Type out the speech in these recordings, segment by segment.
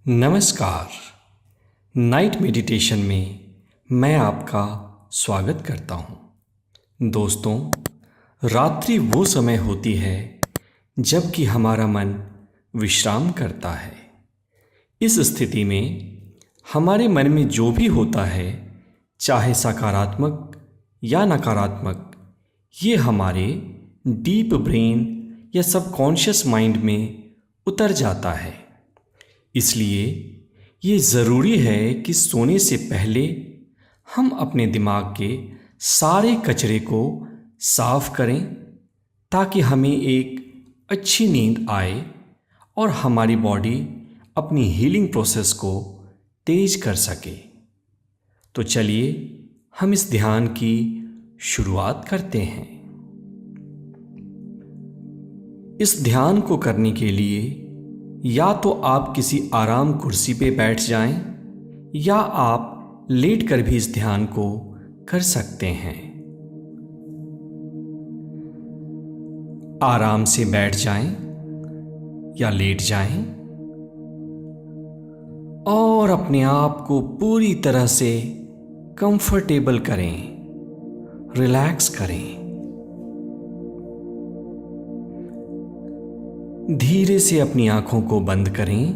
नमस्कार। Night meditation में मैं आपका स्वागत करता हूँ। दोस्तों, रात्रि वो समय होती है जबकि हमारा मन विश्राम करता है। इस स्थिति में हमारे मन में जो भी होता है, चाहे सकारात्मक या नकारात्मक, ये हमारे डीप ब्रेन या सबकॉन्शियस माइंड में उतर जाता है। इसलिए ये ज़रूरी है कि सोने से पहले हम अपने दिमाग के सारे कचरे को साफ करें, ताकि हमें एक अच्छी नींद आए और हमारी बॉडी अपनी हीलिंग प्रोसेस को तेज कर सके। तो चलिए हम इस ध्यान की शुरुआत करते हैं। इस ध्यान को करने के लिए या तो आप किसी आराम कुर्सी पे बैठ जाएं, या आप लेटकर भी इस ध्यान को कर सकते हैं। आराम से बैठ जाएं या लेट जाएं और अपने आप को पूरी तरह से कंफर्टेबल करें, रिलैक्स करें। धीरे से अपनी आंखों को बंद करें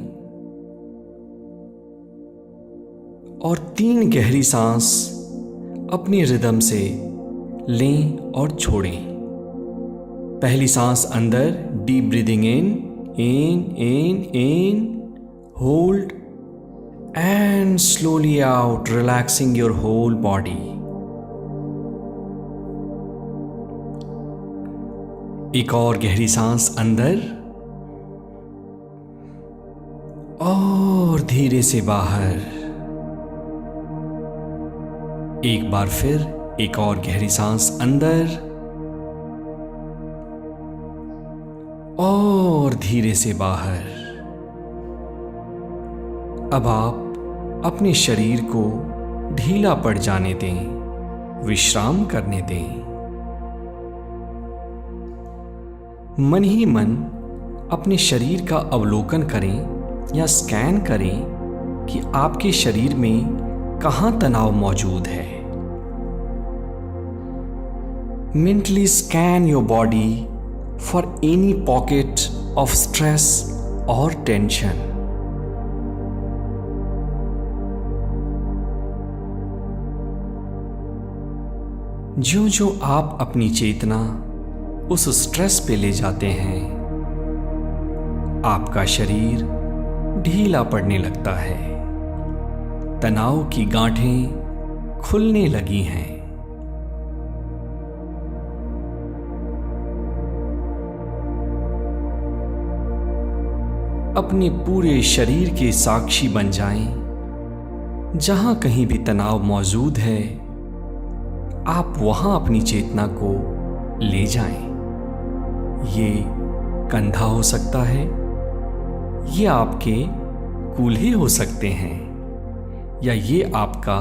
और 3 गहरी सांस अपनी रिदम से लें और छोड़ें। पहली सांस अंदर, deep breathing in, hold and slowly out, relaxing your whole body. एक और गहरी सांस अंदर और धीरे से बाहर। एक बार फिर एक और गहरी सांस अंदर और धीरे से बाहर। अब आप अपने शरीर को ढीला पड़ जाने दें, विश्राम करने दें। मन ही मन अपने शरीर का अवलोकन करें या स्कैन करें कि आपके शरीर में कहां तनाव मौजूद है। Mentally scan your body for any pocket of stress और टेंशन। ज्यों-ज्यों आप अपनी चेतना उस स्ट्रेस पे ले जाते हैं, आपका शरीर ढीला पड़ने लगता है, तनाव की गांठें खुलने लगी हैं। अपने पूरे शरीर के साक्षी बन जाएं। जहां कहीं भी तनाव मौजूद है, आप वहां अपनी चेतना को ले जाएं। ये कंधा हो सकता है, ये आपके कूल्हे हो सकते हैं, या ये आपका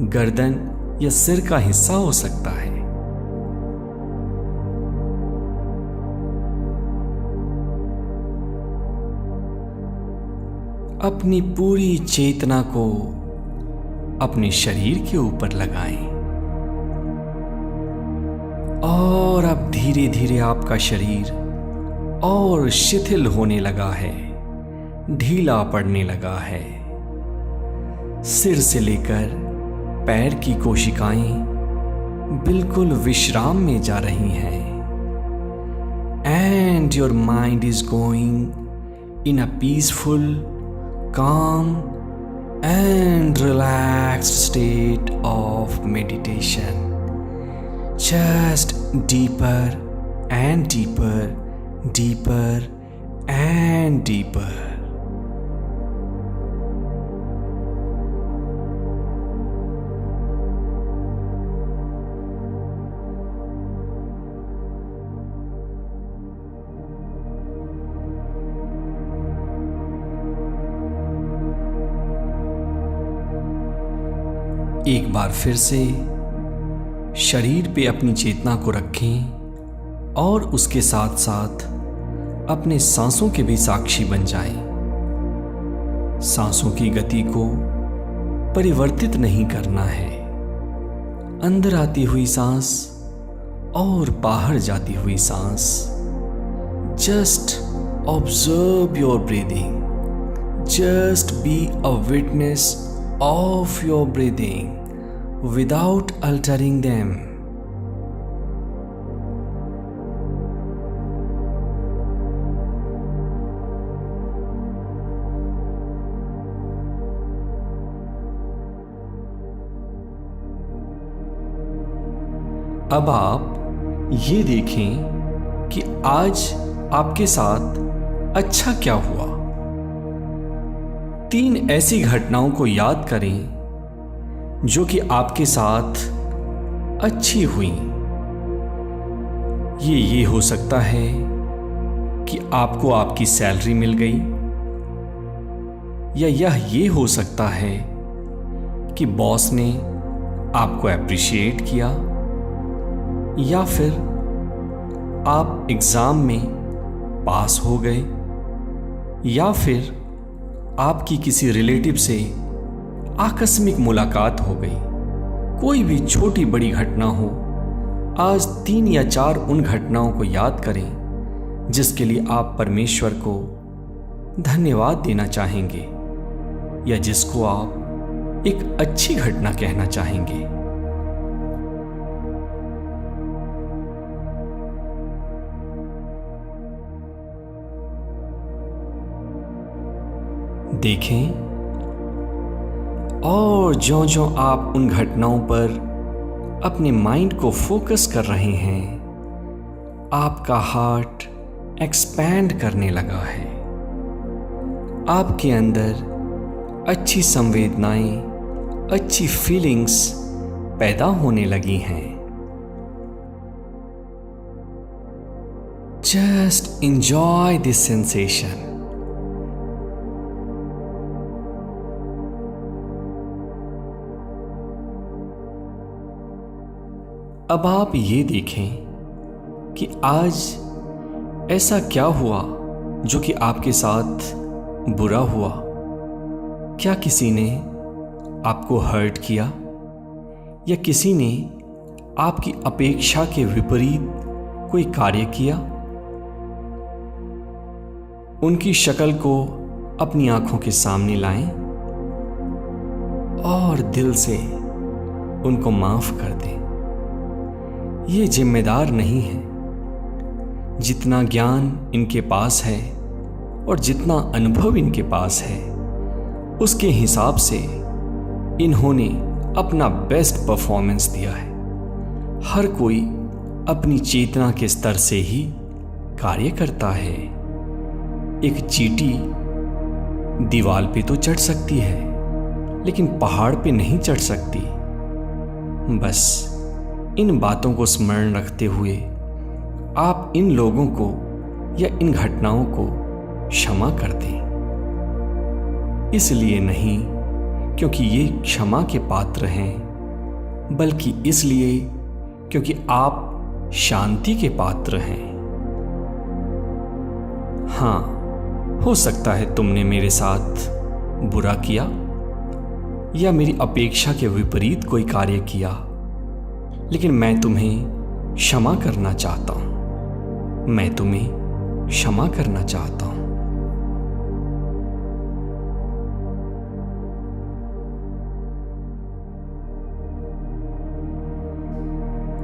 गर्दन या सिर का हिस्सा हो सकता है। अपनी पूरी चेतना को अपने शरीर के ऊपर लगाएं और अब धीरे धीरे आपका शरीर और शिथिल होने लगा है, ढीला पड़ने लगा है। सिर से लेकर पैर की कोशिकाएं बिल्कुल विश्राम में जा रही हैं। And your mind is going in a peaceful, calm and relaxed state of meditation. Just deeper and deeper, deeper and deeper. एक बार फिर से शरीर पे अपनी चेतना को रखें और उसके साथ साथ अपने सांसों के भी साक्षी बन जाएं। सांसों की गति को परिवर्तित नहीं करना है। अंदर आती हुई सांस और बाहर जाती हुई सांस। Just observe your breathing. Just be a witness of your breathing without altering them. अब आप ये देखें कि आज आपके साथ अच्छा क्या हुआ। 3 ऐसी घटनाओं को याद करें जो कि आपके साथ अच्छी हुई। ये हो सकता है कि आपको आपकी सैलरी मिल गई, या ये हो सकता है कि बॉस ने आपको एप्रिशिएट किया, या फिर आप एग्जाम में पास हो गए, या फिर आपकी किसी रिलेटिव से आकस्मिक मुलाकात हो गई। कोई भी छोटी बड़ी घटना हो, आज 3 या 4 उन घटनाओं को याद करें जिसके लिए आप परमेश्वर को धन्यवाद देना चाहेंगे, या जिसको आप एक अच्छी घटना कहना चाहेंगे। देखें, और ज्यों-ज्यों आप उन घटनाओं पर अपने माइंड को फोकस कर रहे हैं, आपका हार्ट एक्सपैंड करने लगा है। आपके अंदर अच्छी संवेदनाएं, अच्छी फीलिंग्स पैदा होने लगी हैं। Just enjoy this sensation. अब आप ये देखें कि आज ऐसा क्या हुआ जो कि आपके साथ बुरा हुआ। क्या किसी ने आपको हर्ट किया, या किसी ने आपकी अपेक्षा के विपरीत कोई कार्य किया? उनकी शक्ल को अपनी आंखों के सामने लाएं और दिल से उनको माफ कर दें। ये जिम्मेदार नहीं है। जितना ज्ञान इनके पास है और जितना अनुभव इनके पास है, उसके हिसाब से इन्होंने अपना बेस्ट परफॉर्मेंस दिया है। हर कोई अपनी चेतना के स्तर से ही कार्य करता है। एक चींटी दीवार पे तो चढ़ सकती है, लेकिन पहाड़ पे नहीं चढ़ सकती। बस इन बातों को स्मरण रखते हुए आप इन लोगों को या इन घटनाओं को क्षमा कर दें। इसलिए नहीं क्योंकि ये क्षमा के पात्र हैं, बल्कि इसलिए क्योंकि आप शांति के पात्र हैं। हाँ, हो सकता है तुमने मेरे साथ बुरा किया या मेरी अपेक्षा के विपरीत कोई कार्य किया, लेकिन मैं तुम्हें क्षमा करना चाहता हूं। मैं तुम्हें क्षमा करना चाहता हूं।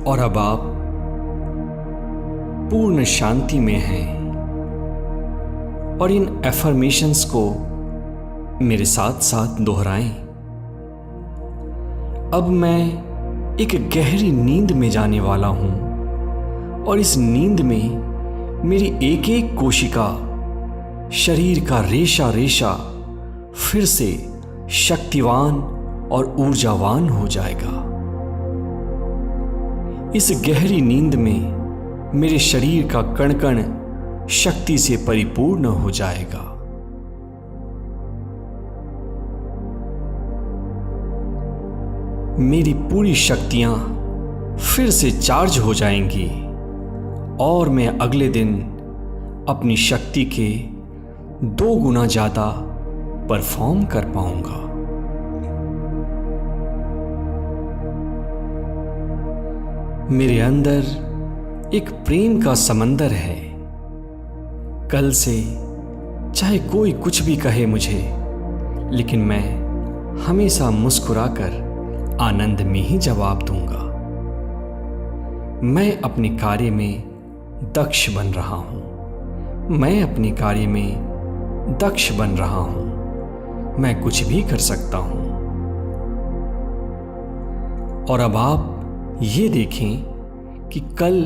और अब आप पूर्ण शांति में हैं और इन एफर्मेशंस को मेरे साथ साथ दोहराएं। अब मैं एक गहरी नींद में जाने वाला हूं और इस नींद में मेरी एक एक कोशिका, शरीर का रेशा रेशा फिर से शक्तिवान और ऊर्जावान हो जाएगा। इस गहरी नींद में मेरे शरीर का कण कण शक्ति से परिपूर्ण हो जाएगा। मेरी पूरी शक्तियां फिर से चार्ज हो जाएंगी और मैं अगले दिन अपनी शक्ति के 2 गुना ज़्यादा परफॉर्म कर पाऊंगा। मेरे अंदर एक प्रेम का समंदर है। कल से चाहे कोई कुछ भी कहे मुझे, लेकिन मैं हमेशा मुस्कुराकर आनंद में ही जवाब दूंगा। मैं अपने कार्य में दक्ष बन रहा हूं। मैं अपने कार्य में दक्ष बन रहा हूं। मैं कुछ भी कर सकता हूं। और अब आप ये देखें कि कल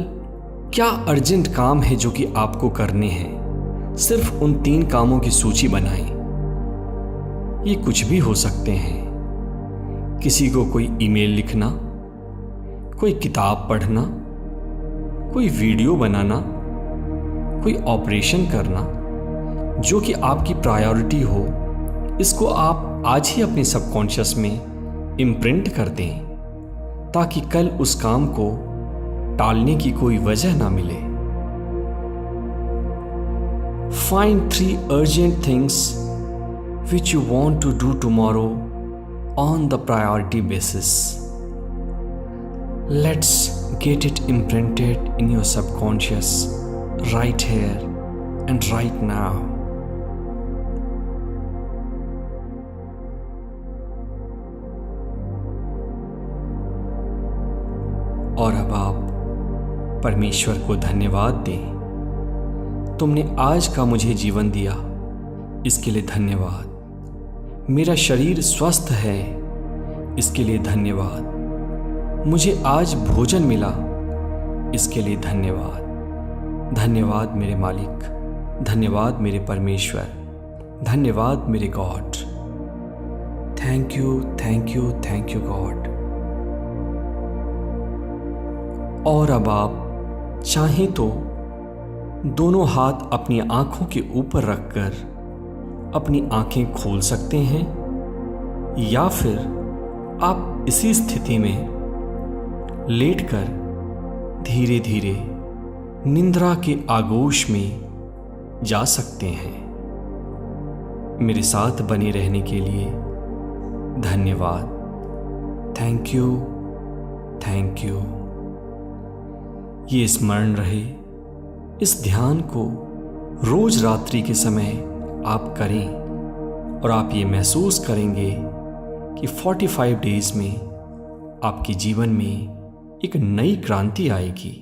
क्या अर्जेंट काम है जो कि आपको करने हैं। सिर्फ उन 3 कामों की सूची बनाएं। ये कुछ भी हो सकते हैं। किसी को कोई ईमेल लिखना, कोई किताब पढ़ना, कोई वीडियो बनाना, कोई ऑपरेशन करना। जो कि आपकी प्रायोरिटी हो, इसको आप आज ही अपने सबकॉन्शियस में इम्प्रिंट कर दें, ताकि कल उस काम को टालने की कोई वजह ना मिले। Find 3 urgent things which you want to do tomorrow on the priority basis. Let's get it imprinted in your subconscious right here and right now. और अब आप परमेश्वर को धन्यवाद दें। तुमने आज का मुझे जीवन दिया, इसके लिए धन्यवाद। मेरा शरीर स्वस्थ है, इसके लिए धन्यवाद। मुझे आज भोजन मिला, इसके लिए धन्यवाद। धन्यवाद मेरे मालिक, धन्यवाद मेरे परमेश्वर, धन्यवाद मेरे God. Thank you, thank you, thank you God. और अब आप चाहें तो दोनों हाथ अपनी आंखों के ऊपर रखकर अपनी आंखें खोल सकते हैं, या फिर आप इसी स्थिति में लेटकर धीरे धीरे निंद्रा के आगोश में जा सकते हैं। मेरे साथ बने रहने के लिए धन्यवाद। Thank you, thank you. ये स्मरण रहे, इस ध्यान को रोज रात्रि के समय आप करें, और आप ये महसूस करेंगे कि 45 डेज में आपके जीवन में एक नई क्रांति आएगी।